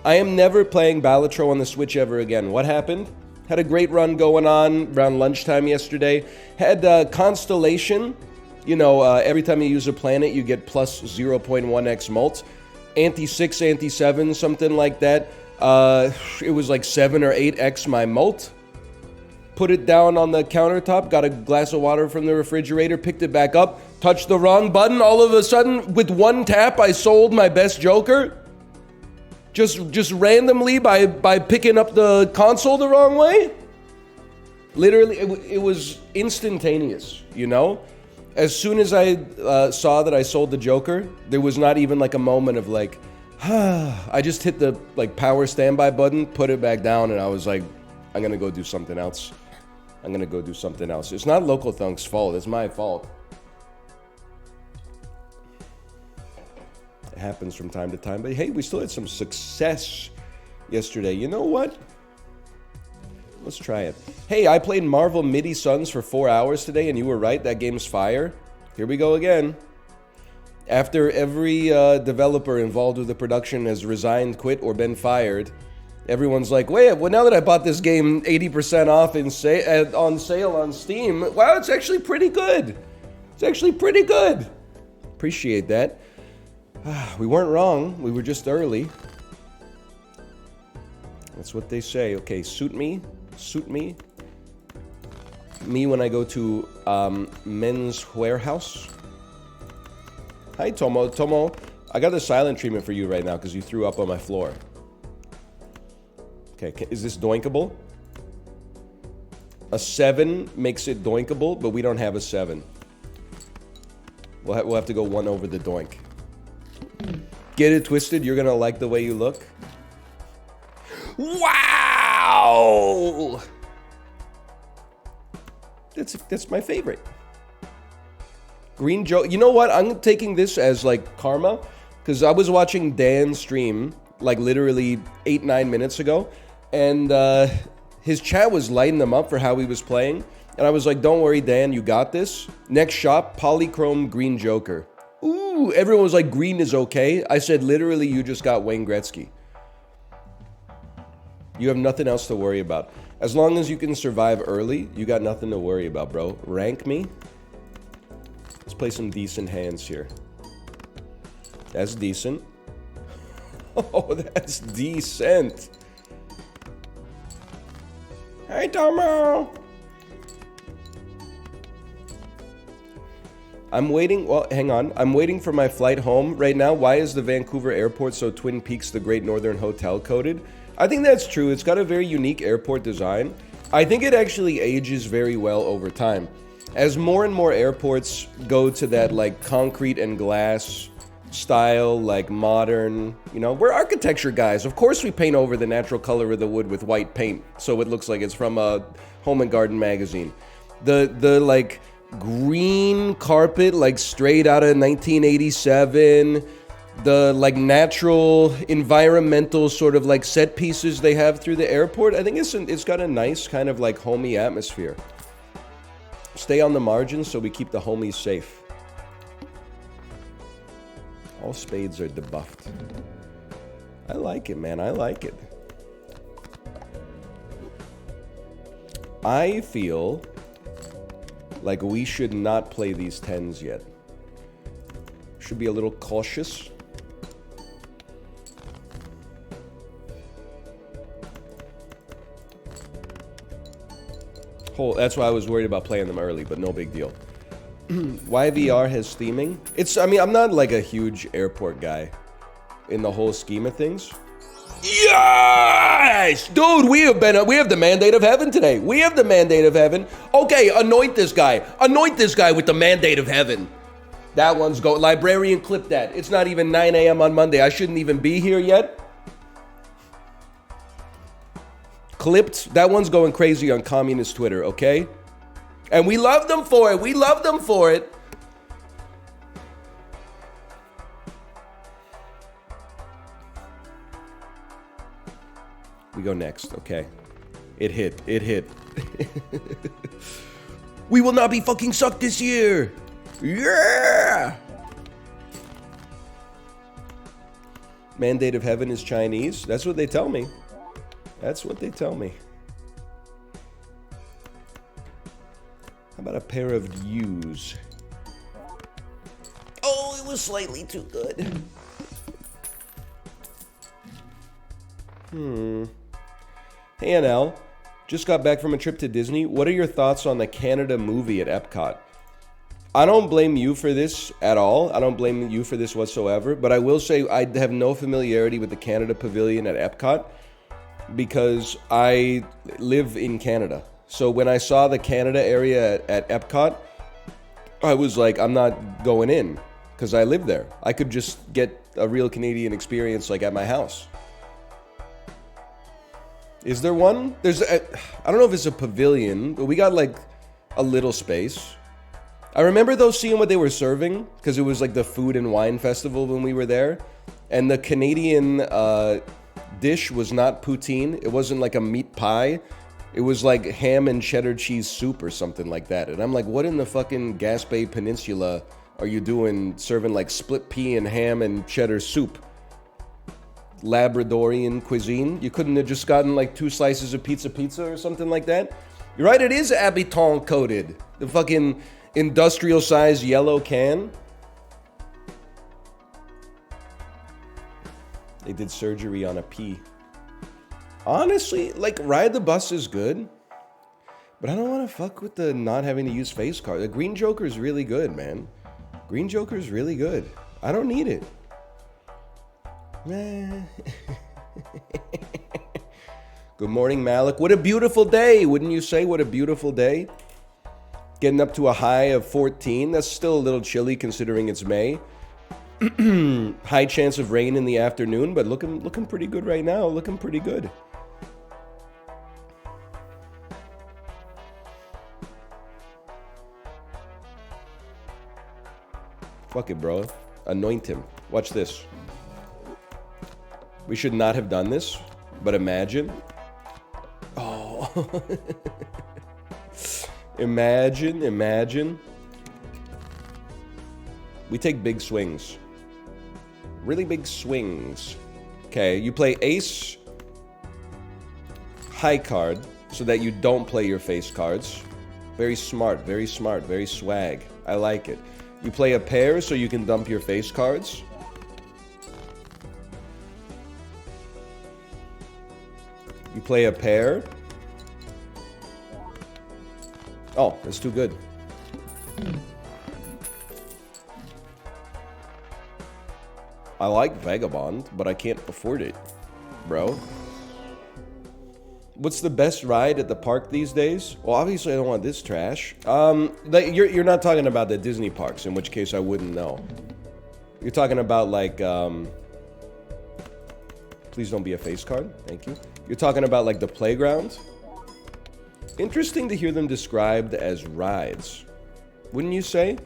I am never playing Balatro on the Switch ever again. What happened? Had a great run going on around lunchtime yesterday. Had Constellation. You know, every time you use a planet, you get plus 0.1x mult. Anti-6, anti-7, something like that. It was like 7 or 8x my mult. Put it down on the countertop, got a glass of water from the refrigerator, picked it back up, touched the wrong button. All of a sudden, with one tap, I sold my best Joker. Just randomly by picking up the console the wrong way. Literally, it was instantaneous, you know? As soon as I saw that I sold the Joker, there was not even like a moment of like, I just hit the like power standby button, put it back down, and I was like, I'm gonna go do something else. I'm gonna go do something else. It's not Local Thunk's fault, it's my fault. It happens from time to time, but hey, we still had some success yesterday. You know what? Let's try it. Hey, I played Marvel MIDI Suns for 4 hours today, and you were right, that game's fire. Here we go again. After every developer involved with the production has resigned, quit, or been fired, everyone's like, wait, well, now that I bought this game 80% off on sale on Steam, wow, it's actually pretty good. It's actually pretty good. Appreciate that. We weren't wrong. We were just early. That's what they say. Okay, suit me. Suit me. Me when I go to Men's Warehouse. Hi, Tomo. Tomo, I got the silent treatment for you right now because you threw up on my floor. Okay, is this doinkable? A 7 makes it doinkable, but we don't have a 7. We'll have to go 1 over the doink. Get it twisted, you're gonna like the way you look. Wow! That's my favorite. Green Joe. You know what? I'm taking this as like karma, because I was watching Dan's stream like literally 8-9 minutes ago, and his chat was lighting them up for how he was playing, and I was like, "Don't worry, Dan, you got this." Next shop, Polychrome Green Joker. Ooh, everyone was like, green is okay. I said, literally, you just got Wayne Gretzky. You have nothing else to worry about. As long as you can survive early, you got nothing to worry about, bro. Rank me. Let's play some decent hands here. That's decent. Oh, that's decent. Hey, Tomo. I'm waiting, well, hang on. I'm waiting for my flight home right now. Why is the Vancouver airport so Twin Peaks, the Great Northern Hotel coded? I think that's true. It's got a very unique airport design. I think it actually ages very well over time. As more and more airports go to that like concrete and glass style, like modern, you know, we're architecture guys. Of course we paint over the natural color of the wood with white paint so it looks like it's from a Home and Garden magazine. The like green carpet, like straight out of 1987, the like natural environmental sort of like set pieces they have through the airport. I think it's got a nice kind of like homey atmosphere. Stay on the margins so we keep the homies safe. All spades are debuffed. I like it, man. I like it. I feel like we should not play these 10s yet. Should be a little cautious. That's why I was worried about playing them early, but no big deal. YVR has theming. I mean, I'm not like a huge airport guy in the whole scheme of things. Yes! Dude, we have the mandate of heaven today. We have the mandate of heaven. Okay, anoint this guy. Anoint this guy with the mandate of heaven. That one's go. Librarian, clip that. It's not even 9 a.m. on Monday. I shouldn't even be here yet. Clipped. That one's going crazy on communist Twitter, okay? And we love them for it. We love them for it. We go next, okay? It hit. It hit. We will not be fucking sucked this year. Yeah! Mandate of Heaven is Chinese. That's what they tell me. That's what they tell me. How about a pair of U's? Oh, it was slightly too good. Hey, NL. Just got back from a trip to Disney. What are your thoughts on the Canada movie at Epcot? I don't blame you for this at all. I don't blame you for this whatsoever. But I will say I have no familiarity with the Canada Pavilion at Epcot because I live in Canada. So when I saw the Canada area at Epcot, I was like, I'm not going in because I live there. I could just get a real Canadian experience like at my house. Is there one? I don't know if it's a pavilion, but we got like a little space. I remember though seeing what they were serving because it was like the food and wine festival when we were there. And the Canadian dish was not poutine. It wasn't like a meat pie. It was like ham and cheddar cheese soup or something like that. And I'm like, what in the fucking Gaspé Peninsula are you doing serving like split pea and ham and cheddar soup? Labradorian cuisine? You couldn't have just gotten like 2 slices of pizza or something like that? You're right, it is Habitant coated. The fucking industrial size yellow can. They did surgery on a pea. Honestly, like, Ride the Bus is good, but I don't want to fuck with the not having to use face card. The Green Joker is really good, man. Green Joker is really good. I don't need it. Good morning, Malik. What a beautiful day, wouldn't you say? What a beautiful day. Getting up to a high of 14. That's still a little chilly considering it's May. High chance of rain in the afternoon, but looking pretty good right now. Looking pretty good. Fuck it, bro. Anoint him. Watch this. We should not have done this, but imagine. Oh. Imagine. We take big swings. Really big swings. Okay, you play ace, high card, so that you don't play your face cards. Very smart, very swag. I like it. You play a pair so you can dump your face cards. You play a pair. Oh, that's too good. I like Vagabond, but I can't afford it, bro. What's the best ride at the park these days? Well, obviously I don't want this trash. You're not talking about the Disney parks, in which case I wouldn't know. You're talking about like, please don't be a face card, thank you. You're talking about like the playground? Interesting to hear them described as rides. Wouldn't you say?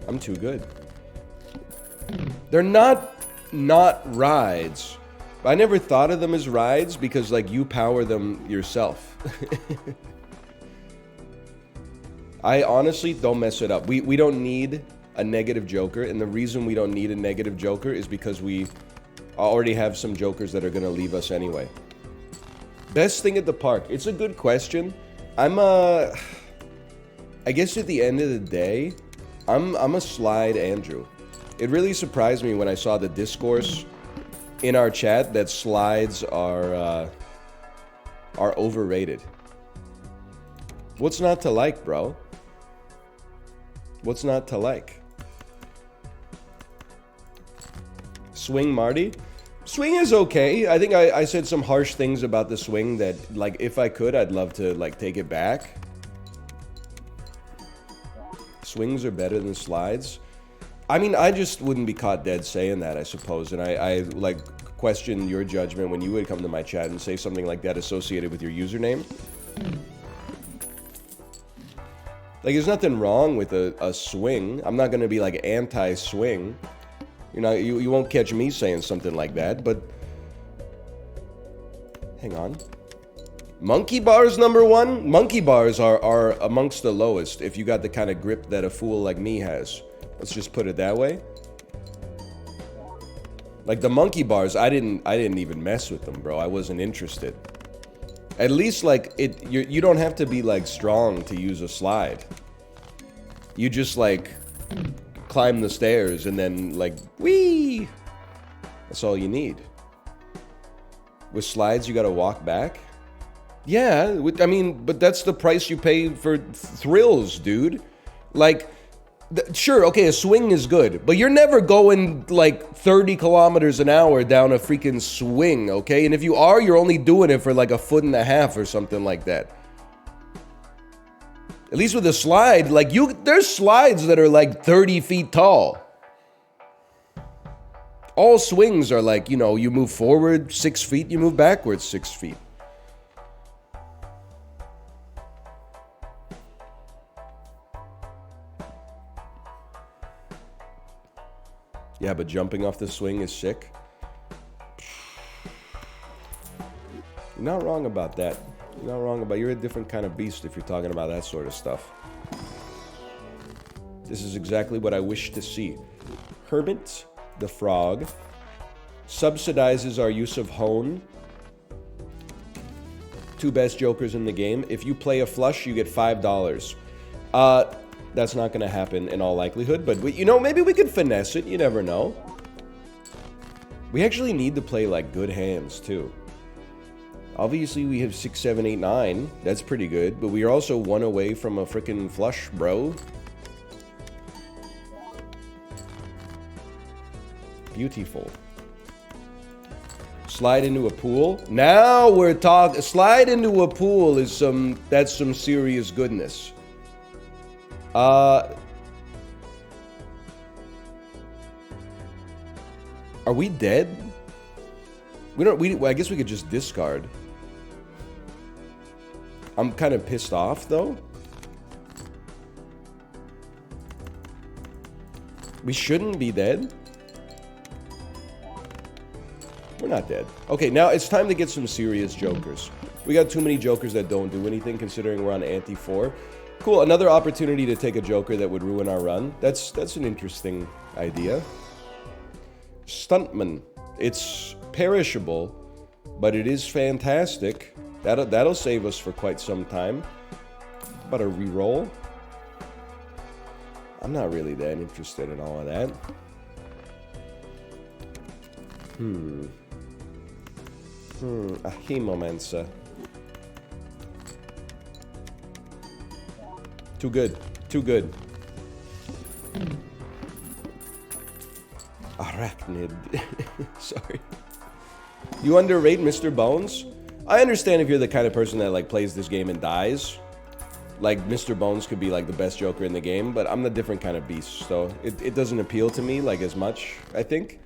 I'm too good. They're not rides. I never thought of them as rides because like you power them yourself. I honestly don't mess it up. We don't need a negative joker, and the reason we don't need a negative joker is because we already have some jokers that are gonna leave us anyway. Best thing at the park. It's a good question. I guess at the end of the day, I'm a slide Andrew. It really surprised me when I saw the discourse in our chat that slides are overrated. What's not to like, bro? What's not to like? Swing Marty? Swing is okay. I think I said some harsh things about the swing that, like, if I could, I'd love to, like, take it back. Swings are better than slides. I mean, I just wouldn't be caught dead saying that, I suppose. And I like, question your judgment when you would come to my chat and say something like that associated with your username. Like, there's nothing wrong with a swing. I'm not going to be, like, anti-swing. You know, you won't catch me saying something like that, but... Hang on. Monkey bars #1? Monkey bars are amongst the lowest if you got the kind of grip that a fool like me has. Let's just put it that way. Like the monkey bars, I didn't even mess with them, bro. I wasn't interested. At least like you don't have to be like strong to use a slide. You just like climb the stairs and then like whee. That's all you need. With slides, you gotta walk back. Yeah, I mean, but that's the price you pay for thrills, dude. Like, sure, okay, a swing is good, but you're never going like 30 kilometers an hour down a freaking swing, okay? And if you are, you're only doing it for like 1.5 feet or something like that. At least with a slide, like there's slides that are like 30 feet tall. All swings are like, you know, you move forward 6 feet, you move backwards 6 feet. Yeah, but jumping off the swing is sick. You're not wrong about that. You're not wrong about. You're a different kind of beast if you're talking about that sort of stuff. This is exactly what I wish to see. Hermit the Frog subsidizes our use of Hone. 2 best jokers in the game. If you play a flush, you get $5. That's not going to happen in all likelihood, but you know, maybe we could finesse it. You never know. We actually need to play like good hands too. Obviously, we have 6, 7, 8, 9. That's pretty good, but we are also 1 away from a freaking flush, bro. Beautiful. Slide into a pool. Now we're talking. Slide into a pool is that's some serious goodness. Are we dead? I guess we could just discard. I'm kind of pissed off though. We shouldn't be dead. We're not dead. Okay, now it's time to get some serious jokers. We got too many jokers that don't do anything considering we're on ante-4. Cool, another opportunity to take a joker that would ruin our run. That's an interesting idea. Stuntman. It's perishable, but it is fantastic. That'll save us for quite some time. But a reroll? I'm not really that interested in all of that. A Hemomancer. Too good. Too good. Arachnid. Sorry. You underrate Mr. Bones? I understand if you're the kind of person that like plays this game and dies. Like Mr. Bones could be like the best joker in the game, but I'm the different kind of beast, so it doesn't appeal to me like as much, I think.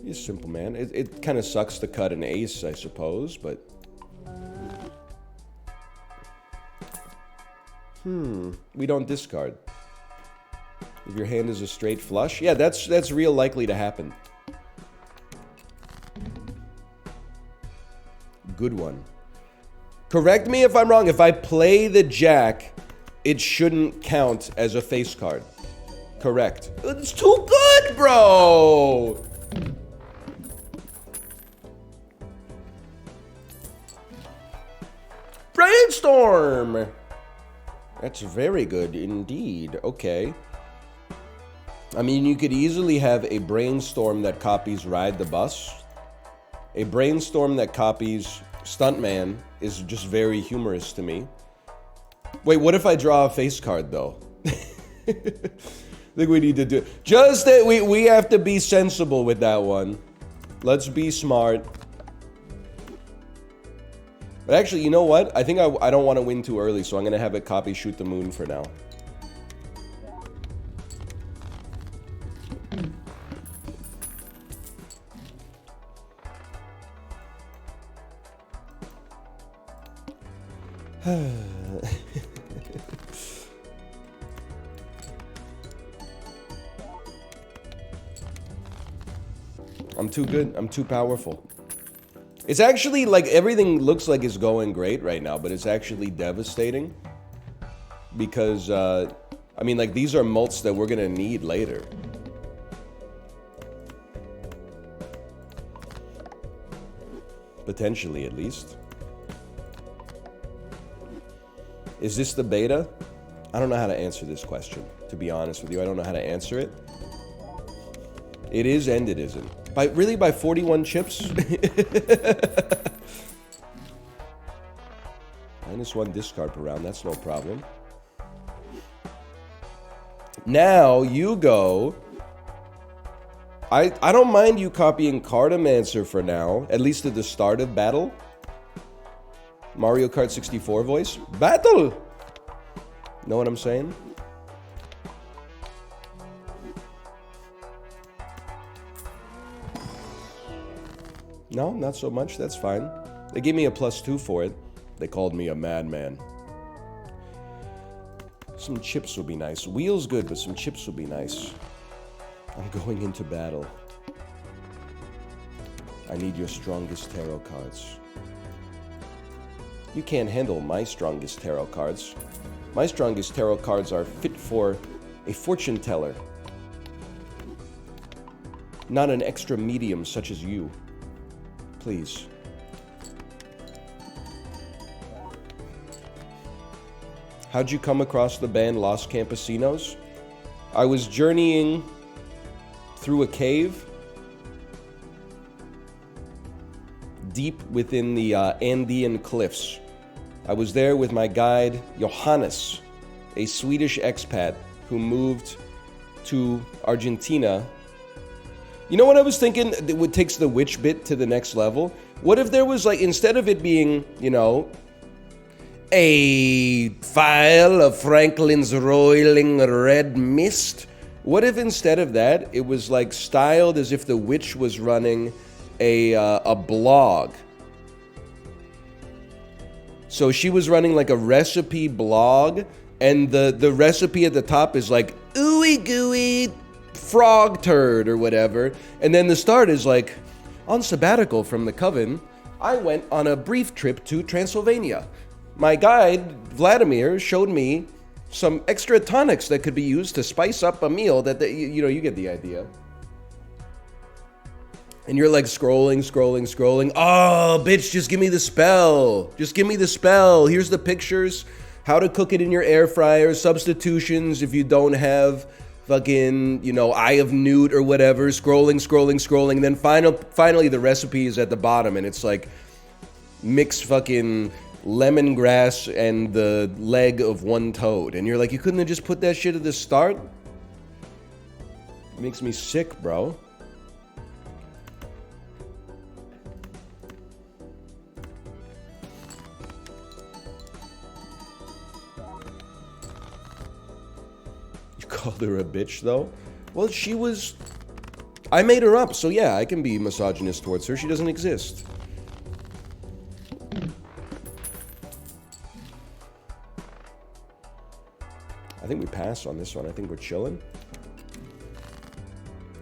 He's simple, man. It kind of sucks to cut an ace, I suppose, but... We don't discard. If your hand is a straight flush, yeah, that's real likely to happen. Good one. Correct me if I'm wrong. If I play the jack, it shouldn't count as a face card. Correct. It's too good, bro! Brainstorm! That's very good indeed. Okay. I mean, you could easily have a brainstorm that copies Ride the Bus. A brainstorm that copies Stuntman is just very humorous to me. Wait, what if I draw a face card, though? I think we need to do... Just that we have to be sensible with that one. Let's be smart. But actually, you know what? I think I don't want to win too early, so I'm going to have it copy Shoot the Moon for now. I'm too good. I'm too powerful. It's actually like everything looks like it's going great right now, but it's actually devastating. because, I mean, like, these are malts that we're gonna need later. Potentially, at least. Is this the beta? I don't know how to answer this question, to be honest with you. I don't know how to answer it. It is and it isn't. Really, by 41 chips? -1 discard per round, that's no problem. Now, you go. I don't mind you copying Cartomancer for now, at least at the start of battle. Mario Kart 64 voice. Battle! Know what I'm saying? No, not so much. That's fine. They gave me a +2 for it. They called me a madman. Some chips would be nice. Wheels good, but some chips would be nice. I'm going into battle. I need your strongest tarot cards. You can't handle my strongest tarot cards. My strongest tarot cards are fit for a fortune teller. Not an extra medium such as you. Please. How'd you come across the band Los Campesinos? I was journeying through a cave deep within the Andean cliffs. I was there with my guide, Johannes, a Swedish expat who moved to Argentina. You know what I was thinking? It takes the witch bit to the next level. What if there was, like, instead of it being, you know, a vial of Franklin's roiling red mist, what if instead of that, it was like styled as if the witch was running a blog? So she was running like a recipe blog, and the recipe at the top is like ooey gooey frog turd or whatever, and then the start is like, on sabbatical from the coven, I went on a brief trip to Transylvania. My guide, Vladimir, showed me some extra tonics that could be used to spice up a meal that, you know, you get the idea. And you're like scrolling. Oh, bitch, just give me the spell. Just give me the spell. Here's the pictures. How to cook it in your air fryer. Substitutions if you don't have fucking, you know, Eye of Newt or whatever. Scrolling. Then finally the recipe is at the bottom, and it's like mix fucking lemongrass and the leg of one toad. And you're like, you couldn't have just put that shit at the start? It makes me sick, bro. You called her a bitch, though? Well, she was... I made her up, so yeah, I can be misogynist towards her. She doesn't exist. I think we pass on this one. I think we're chilling.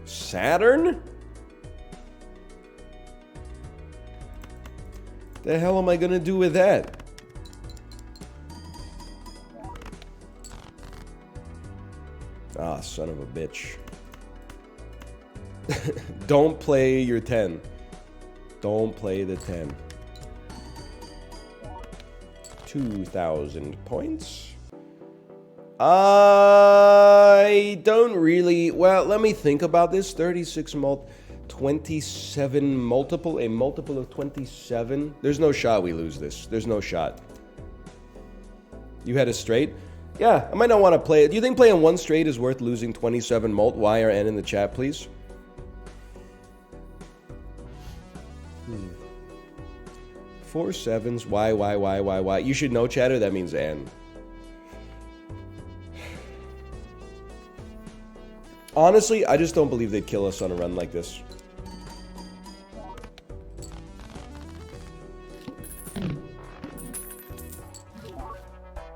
Saturn? The hell am I gonna do with that? Ah, son of a bitch. Don't play your 10. Don't play the 10. 2,000 points. I don't really... Well, let me think about this. 36 mult... 27 multiple... A multiple of 27? There's no shot we lose this. There's no shot. You had a straight? Yeah, I might not want to play it. Do you think playing one straight is worth losing 27 mult? Y or N in the chat, please. 4 sevens. Y. You should know, chatter. That means N. Honestly, I just don't believe they'd kill us on a run like this.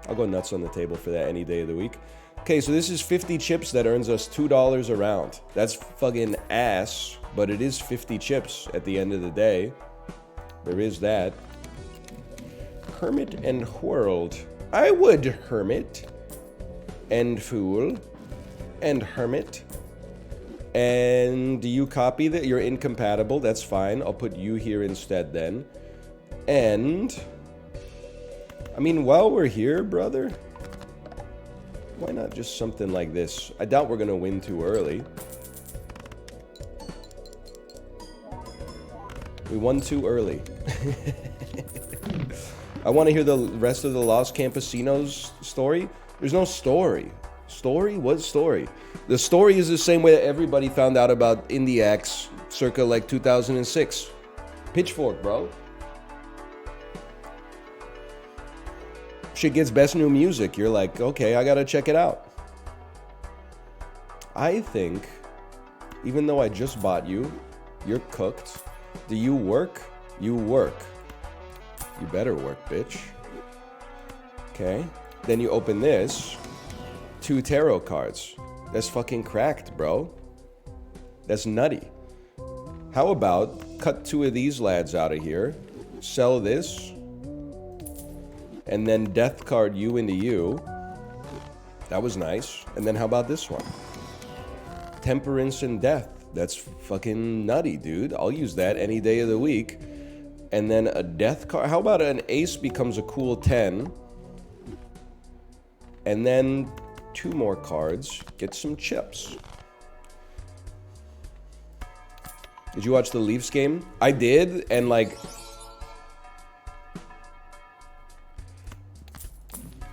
I'll go nuts on the table for that any day of the week. Okay, so this is 50 chips that earns us $2 a round. That's fucking ass, but it is 50 chips at the end of the day. There is that. Hermit and Whirled. I would hermit. and Fool, and Hermit. And do you copy that? You're incompatible. That's fine. I'll put you here instead then. And I mean, while we're here, brother, why not just something like this? I doubt we're gonna win too early. We won too early. I want to hear the rest of the Los Campesinos story. There's no story. Story? What story? The story is the same way that everybody found out about Indie X circa like 2006. Pitchfork, bro. Shit gets best new music. You're like, okay, I gotta check it out. I think, even though I just bought you, you're cooked. Do you work? You work. You better work, bitch. Okay. Then you open this. 2 tarot cards. That's fucking cracked, bro. That's nutty. How about cut 2 of these lads out of here, sell this, and then death card you into you. That was nice. And then how about this one? Temperance and death. That's fucking nutty, dude. I'll use that any day of the week. And then a death card. How about an ace becomes a cool 10? And then 2 more cards. Get some chips. Did you watch the Leafs game? I did, and like...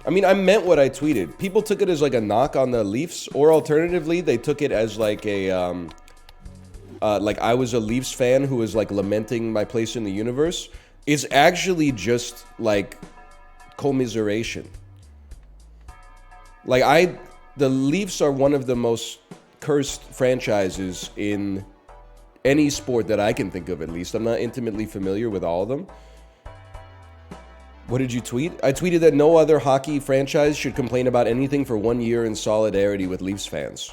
I mean, I meant what I tweeted. People took it as like a knock on the Leafs, or alternatively, they took it as like a... like I was a Leafs fan who was like lamenting my place in the universe. It's actually just like commiseration. Like the Leafs are one of the most cursed franchises in any sport that I can think of, at least. I'm not intimately familiar with all of them. What did you tweet? I tweeted that no other hockey franchise should complain about anything for 1 year in solidarity with Leafs fans.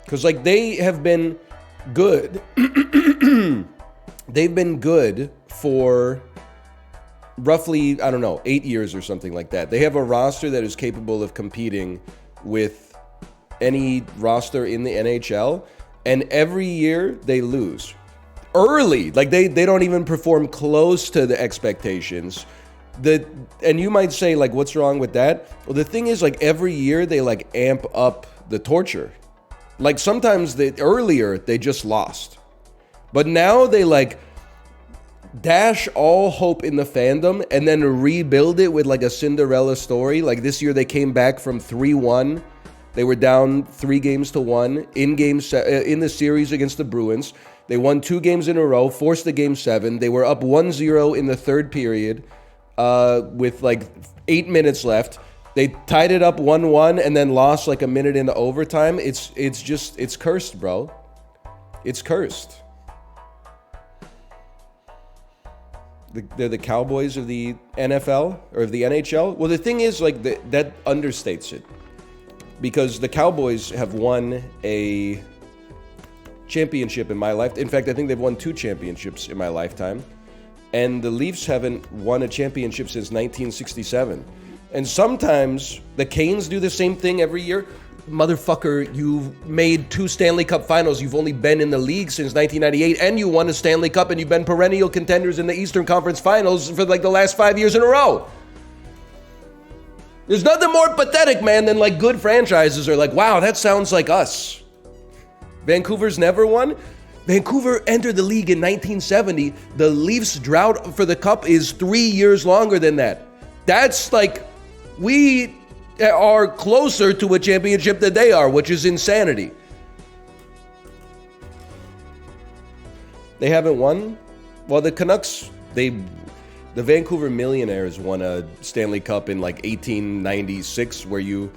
Because, like, they have been good. They've been good for roughly, I don't know, 8 years or something like that. They have a roster that is capable of competing with any roster in the NHL. And every year, they lose. Early. Like, they don't even perform close to the expectations. And you might say, like, what's wrong with that? Well, the thing is, like, every year, they, like, amp up the torture. Like, sometimes earlier, they just lost. But now they, like, dash all hope in the fandom and then rebuild it with, like, a Cinderella story. Like, this year they came back from 3-1. They were down 3-1 in the series against the Bruins. They won 2 games in a row, forced the Game 7. They were up 1-0 in the third period with, like, 8 minutes left. They tied it up 1-1 and then lost like a minute into overtime. It's cursed, bro. It's cursed. They're the Cowboys of the NFL or of the NHL. Well, the thing is, like, that understates it. Because the Cowboys have won a championship in my life. In fact, I think they've won 2 championships in my lifetime. And the Leafs haven't won a championship since 1967. And sometimes the Canes do the same thing every year. Motherfucker, you've made 2 Stanley Cup finals. You've only been in the league since 1998, and you won a Stanley Cup, and you've been perennial contenders in the Eastern Conference Finals for like the last 5 years in a row. There's nothing more pathetic, man, than like good franchises are like, wow, that sounds like us. Vancouver's never won. Vancouver entered the league in 1970. The Leafs' drought for the cup is 3 years longer than that. That's like... We are closer to a championship than they are, which is insanity. They haven't won? Well, the Canucks, the Vancouver Millionaires won a Stanley Cup in like 1896, where you,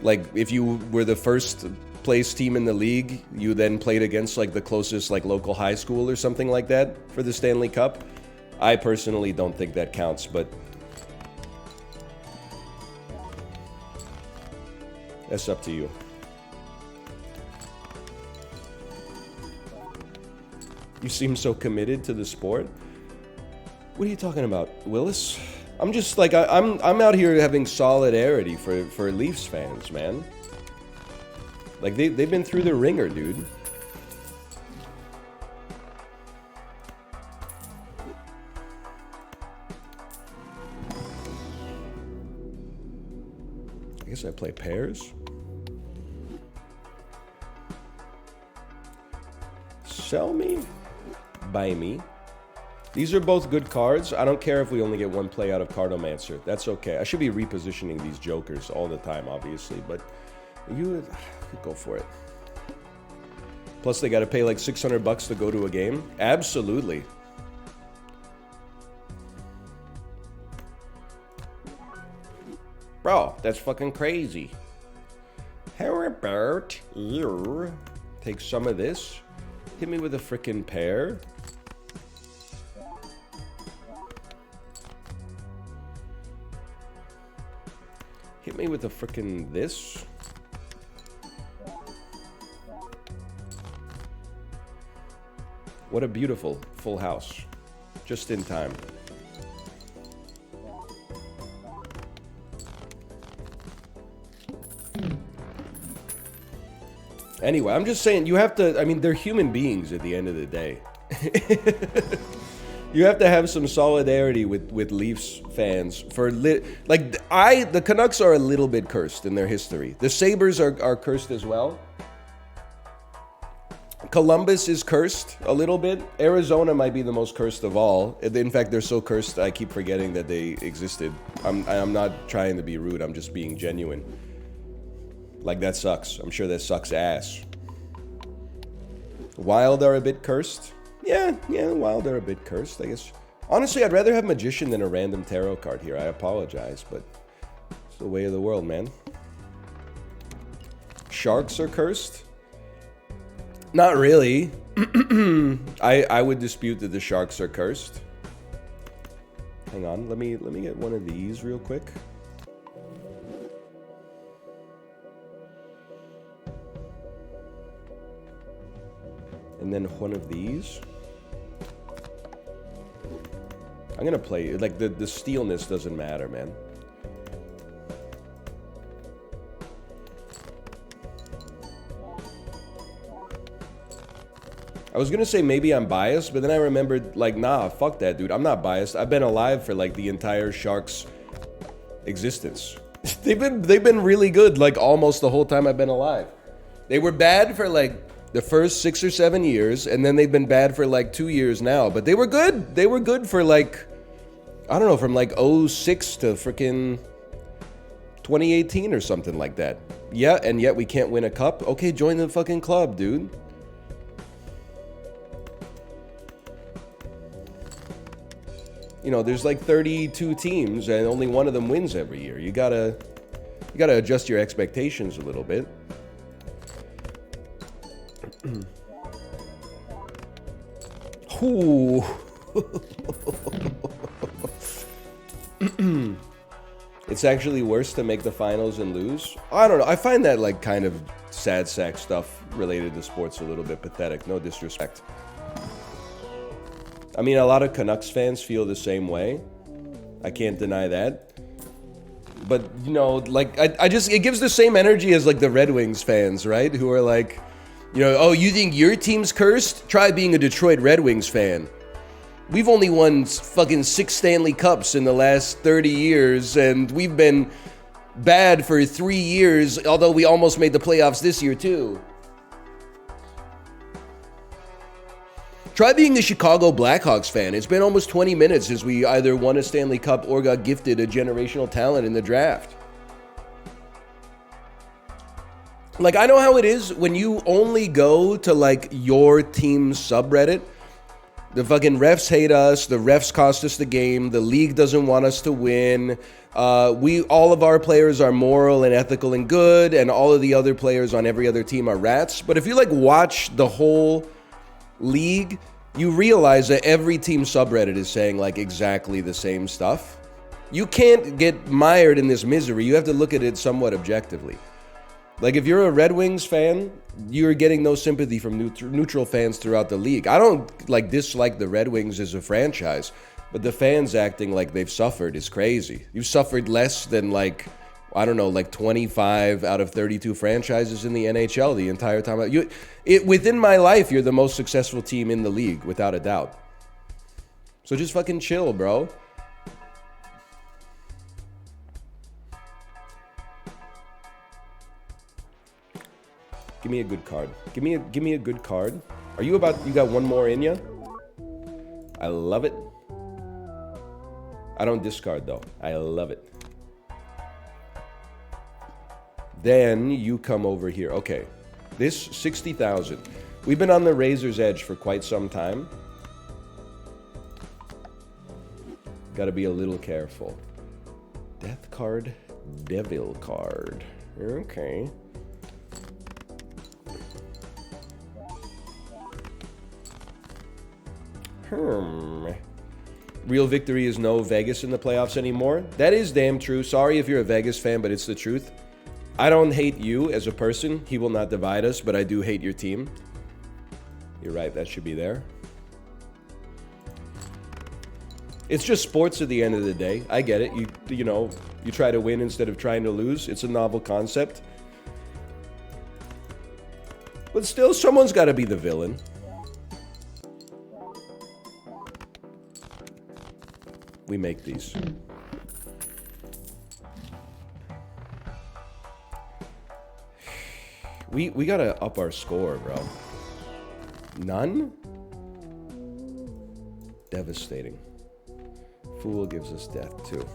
like, if you were the first place team in the league, you then played against like the closest like local high school or something like that for the Stanley Cup. I personally don't think that counts, but that's up to you. You seem so committed to the sport. What are you talking about, Willis? I'm just like I'm out here having solidarity for Leafs fans, man. Like they've been through the ringer, dude. I guess I play pairs. Sell me, buy me. These are both good cards. I don't care if we only get one play out of Cardomancer. That's okay. I should be repositioning these jokers all the time, obviously, but you could go for it. Plus, they got to pay like $600 to go to a game. Absolutely. Bro, that's fucking crazy. How about you take some of this? Hit me with a frickin' pair. Hit me with a frickin' this. What a beautiful full house. Just in time. Anyway, I'm just saying, you have to, I mean, they're human beings at the end of the day. You have to have some solidarity with Leafs fans for the Canucks are a little bit cursed in their history. The Sabres are cursed as well. Columbus is cursed a little bit. Arizona might be the most cursed of all. In fact, they're so cursed I keep forgetting that they existed. I'm not trying to be rude, I'm just being genuine. Like, that sucks. I'm sure that sucks ass. Wild are a bit cursed. Yeah, Wild are a bit cursed, I guess. Honestly, I'd rather have Magician than a random tarot card here. I apologize, but it's the way of the world, man. Sharks are cursed? Not really. I would dispute that the Sharks are cursed. Hang on, let me get one of these real quick. And then one of these. I'm gonna play, like, the steelness doesn't matter, man. I was gonna say maybe I'm biased, but then I remembered, like, nah, fuck that, dude. I'm not biased. I've been alive for, like, the entire Sharks existence. They've been really good, like, almost the whole time I've been alive. They were bad for, like, the first 6 or 7 years, and then they've been bad for like 2 years now. But they were good. They were good for like, I don't know, from like 06 to freaking 2018 or something like that. Yeah, and yet we can't win a cup? Okay, join the fucking club, dude. You know, there's like 32 teams and only one of them wins every year. You gotta adjust your expectations a little bit. Ooh. It's actually worse to make the finals and lose. I don't know. I find that like kind of sad sack stuff related to sports a little bit pathetic. No disrespect. I mean, a lot of Canucks fans feel the same way. I can't deny that. But, you know, like, I just, it gives the same energy as like the Red Wings fans, right? Who are like, you know, oh, you think your team's cursed? Try being a Detroit Red Wings fan. We've only won fucking 6 Stanley Cups in the last 30 years, and we've been bad for 3 years, although we almost made the playoffs this year, too. Try being a Chicago Blackhawks fan. It's been almost 20 minutes since we either won a Stanley Cup or got gifted a generational talent in the draft. Like, I know how it is when you only go to, like, your team's subreddit. The fucking refs hate us. The refs cost us the game. The league doesn't want us to win. All of our players are moral and ethical and good, and all of the other players on every other team are rats. But if you, like, watch the whole league, you realize that every team subreddit is saying, like, exactly the same stuff. You can't get mired in this misery. You have to look at it somewhat objectively. Like, if you're a Red Wings fan, you're getting no sympathy from neutral fans throughout the league. I don't, like, dislike the Red Wings as a franchise. But the fans acting like they've suffered is crazy. You've suffered less than, like, I don't know, like 25 out of 32 franchises in the NHL the entire time. Within my life, you're the most successful team in the league, without a doubt. So just fucking chill, bro. Give me a good card. Give me a good card. Are you about? You got one more in you? I love it. I don't discard though. I love it. Then you come over here. Okay, this 60,000. We've been on the razor's edge for quite some time. Got to be a little careful. Death card, devil card. Okay. Real victory is no Vegas in the playoffs anymore. That is damn true. Sorry if you're a Vegas fan, but it's the truth. I don't hate you as a person. He will not divide us, but I do hate your team. You're right, that should be there. It's just sports at the end of the day. I get it. You know, you try to win instead of trying to lose. It's a novel concept. But still, someone's got to be the villain. We make these. We gotta up our score, bro. None? Devastating. Fool gives us death, too.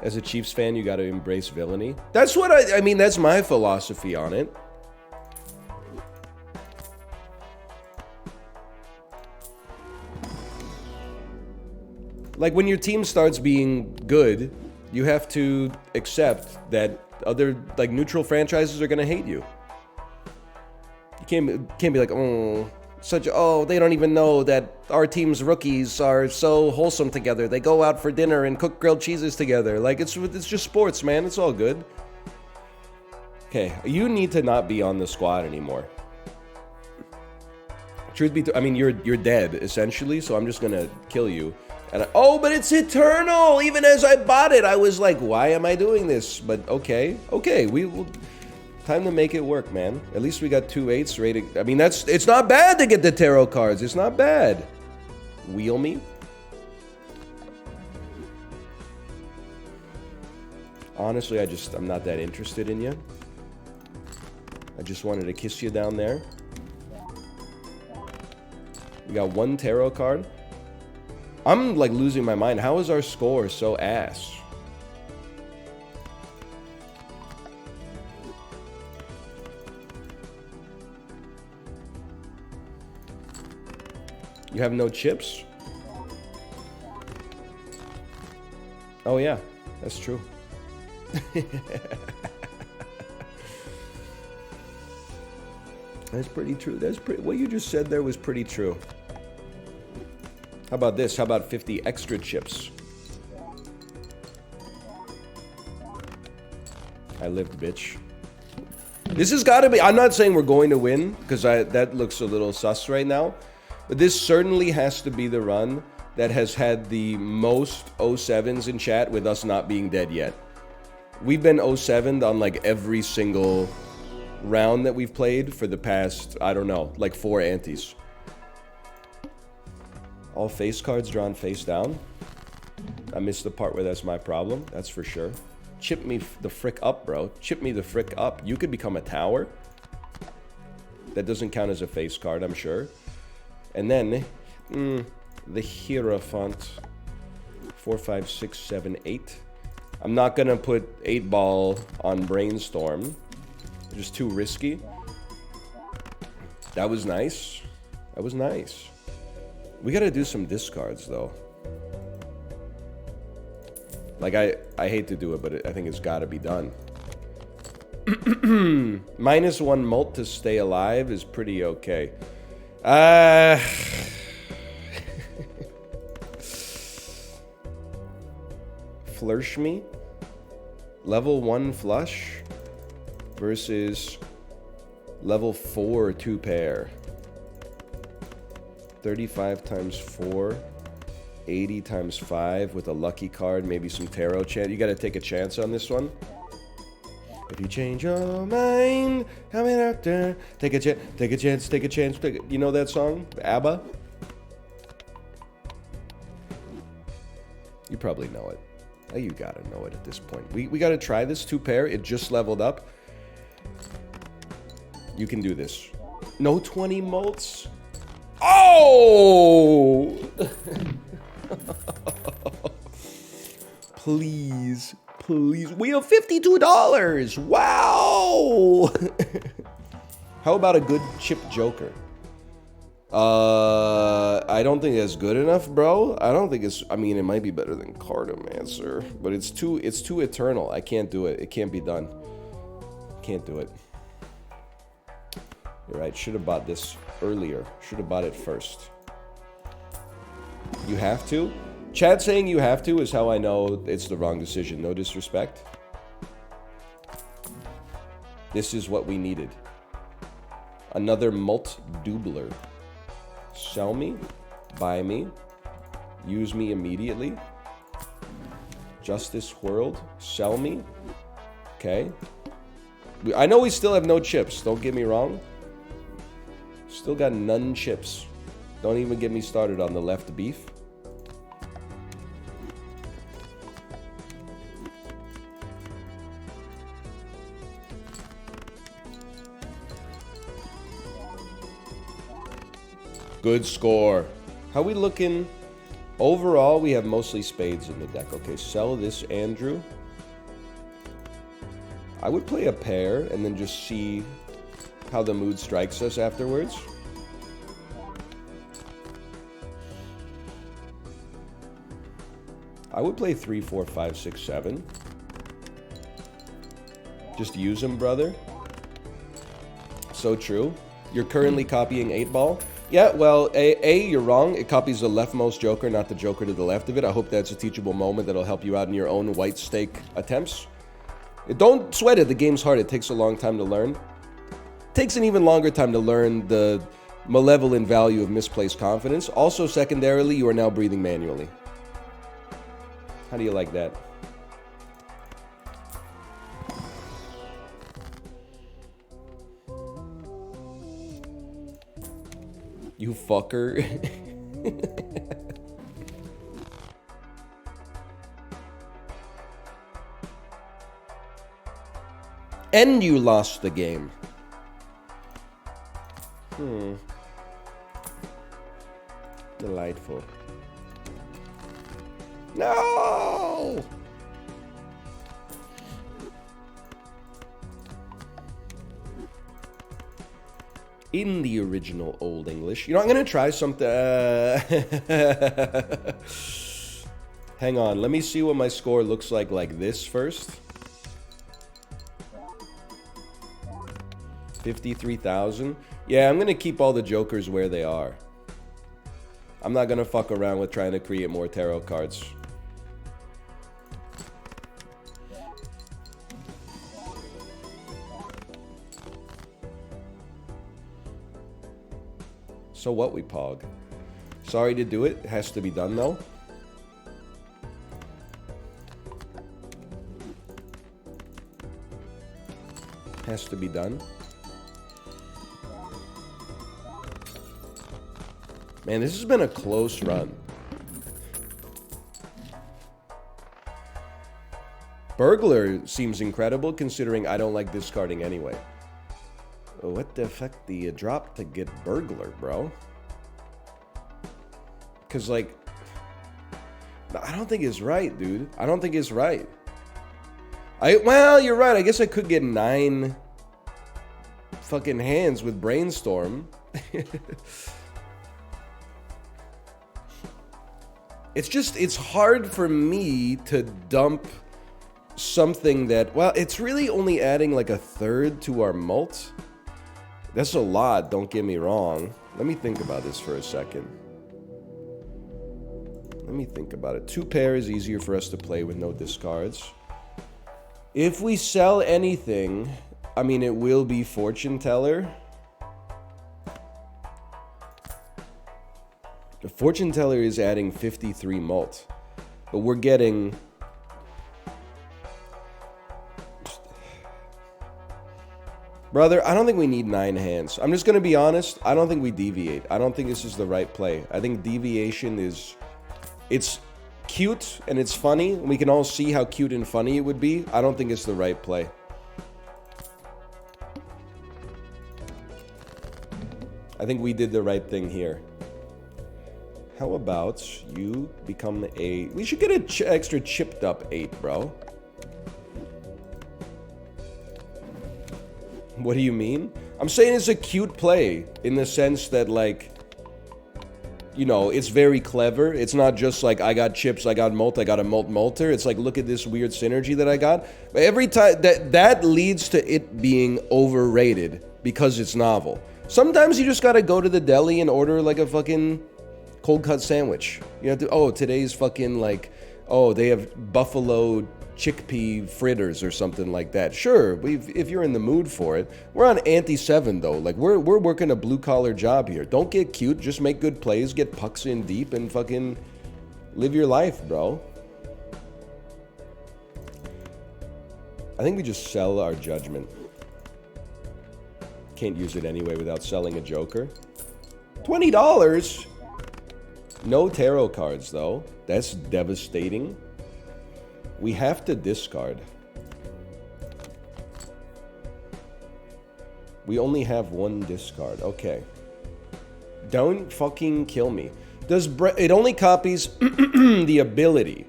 As a Chiefs fan, you gotta embrace villainy. That's what I mean, that's my philosophy on it. Like, when your team starts being good, you have to accept that other, like, neutral franchises are gonna hate you. You can't be like, they don't even know that our team's rookies are so wholesome together. They go out for dinner and cook grilled cheeses together. Like, it's just sports, man. It's all good. Okay, you need to not be on the squad anymore. Truth be told, I mean, you're dead, essentially, so I'm just gonna kill you. And but it's eternal! Even as I bought it, I was like, why am I doing this? But okay, we will... Time to make it work, man. At least we got 2 8s rated. I mean, it's not bad to get the tarot cards. It's not bad. Wheel me. Honestly, I'm not that interested in you. I just wanted to kiss you down there. We got 1 tarot card. I'm like losing my mind. How is our score so ass? You have no chips? Oh yeah, that's true. That's pretty true. What you just said there was pretty true. How about this? How about 50 extra chips? I lived, bitch. This has got to be... I'm not saying we're going to win, because that looks a little sus right now. But this certainly has to be the run that has had the most 07s in chat with us not being dead yet. We've been 07'd on like every single round that we've played for the past, I don't know, like 4 antes. All face cards drawn face down. I missed the part where that's my problem, that's for sure. Chip me the frick up, bro. Chip me the frick up. You could become a tower. That doesn't count as a face card, I'm sure. And then, the Hierophant. 4, 5, 6, 7, 8. I'm not gonna put 8 ball on Brainstorm. Just too risky. That was nice. That was nice. We gotta do some discards, though. Like, I hate to do it, but I think it's gotta be done. -1 mult to stay alive is pretty okay. Flush me. Level 1 flush versus level 4 2 pair. 35 times 4. 80 times 5 with a lucky card, maybe some tarot chant. You got to take a chance on this one. If you change your mind, coming out there, take a chance, take a chance, take a chance. You know that song, ABBA? You probably know it. You gotta know it at this point. We gotta try this 2 pair. It just leveled up. You can do this. No 20 mults. Oh! Please, please. We have $52. Wow. How about a good chip joker? I don't think that's good enough, bro. I don't think it's. I mean, it might be better than Cartomancer, but it's too eternal. I can't do it. It can't be done. Can't do it. You're right. Should have bought this earlier. Should have bought it first. You have to? Chad saying you have to is how I know it's the wrong decision. No disrespect. This is what we needed. Another mult doubler. Sell me. Buy me. Use me immediately. Justice World. Sell me. Okay. I know we still have no chips. Don't get me wrong. Still got none chips. Don't even get me started on the left beef. Good score. How we looking? Overall, we have mostly spades in the deck. Okay, sell this, Andrew. I would play a pair and then just see how the mood strikes us afterwards. I would play 3, 4, 5, 6, 7. Just use them, brother. So true. You're currently copying 8-ball. Yeah, well, you're wrong. It copies the leftmost joker, not the joker to the left of it. I hope that's a teachable moment that'll help you out in your own white stake attempts. Don't sweat it. The game's hard. It takes a long time to learn. It takes an even longer time to learn the malevolent value of misplaced confidence. Also, secondarily, you are now breathing manually. How do you like that? You fucker. And you lost the game. Delightful. No! In the original Old English. You know, I'm going to try something. Hang on. Let me see what my score looks like this first. 53,000. Yeah, I'm going to keep all the jokers where they are. I'm not going to fuck around with trying to create more tarot cards. So what, we pog? Sorry to do it. It has to be done, though. Has to be done. Man, this has been a close run. Burglar seems incredible, considering I don't like discarding anyway. What the fuck do you drop to get Burglar, bro? Because, like... I don't think it's right, dude. I don't think it's right. Well, you're right. I guess I could get 9 fucking hands with Brainstorm. It's hard for me to dump something that... Well, it's really only adding like a third to our mult. That's a lot, don't get me wrong. Let me think about this for a second. Let me think about it. 2 pair is easier for us to play with no discards. If we sell anything, I mean, it will be Fortune Teller. The fortune teller is adding 53 mult. But we're getting... Brother, I don't think we need 9 hands. I'm just going to be honest. I don't think we deviate. I don't think this is the right play. I think deviation is... It's cute and it's funny. We can all see how cute and funny it would be. I don't think it's the right play. I think we did the right thing here. How about you become a... We should get an extra chipped up 8, bro. What do you mean? I'm saying it's a cute play in the sense that, like, you know, it's very clever. It's not just like, I got chips, I got mult, I got a mult-multer. It's like, look at this weird synergy that I got. But every time, that leads to it being overrated because it's novel. Sometimes you just gotta go to the deli and order, like, a fucking cold cut sandwich. You have to, oh, today's fucking, like, oh, they have buffalo chickpea fritters or something like that. Sure, if you're in the mood for it. We're on ante-7 though. Like, we're working a blue-collar job here. Don't get cute, just make good plays, get pucks in deep, and fucking live your life, bro. I think we just sell our judgment. Can't use it anyway without selling a joker. $20? No tarot cards, though. That's devastating. We have to discard. We only have 1 discard. Okay. Don't fucking kill me. Does it only copies the ability?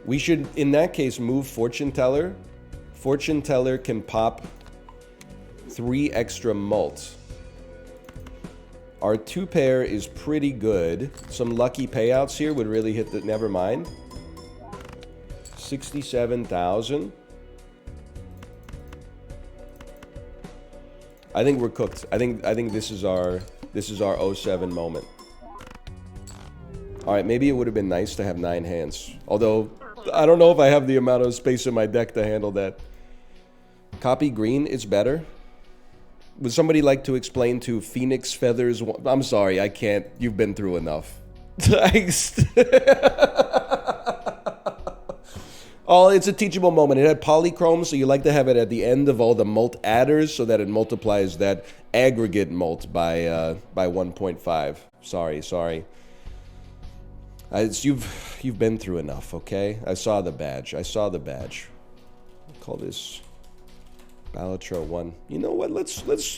We should, in that case, move Fortune Teller. Fortune Teller can pop 3 extra mults. Our 2-pair is pretty good. Some lucky payouts here would really hit the... Never mind. 67,000. I think we're cooked. I think this is our '07 moment. All right, maybe it would have been nice to have 9 hands. Although I don't know if I have the amount of space in my deck to handle that. Copy green is better. Would somebody like to explain to Phoenix Feathers? I'm sorry, I can't. You've been through enough. Oh, it's a teachable moment. It had polychrome, so you like to have it at the end of all the mult adders so that it multiplies that aggregate mult by 1.5. Sorry. You've been through enough, okay? I saw the badge. I'll call this Balatro 1. You know what? Let's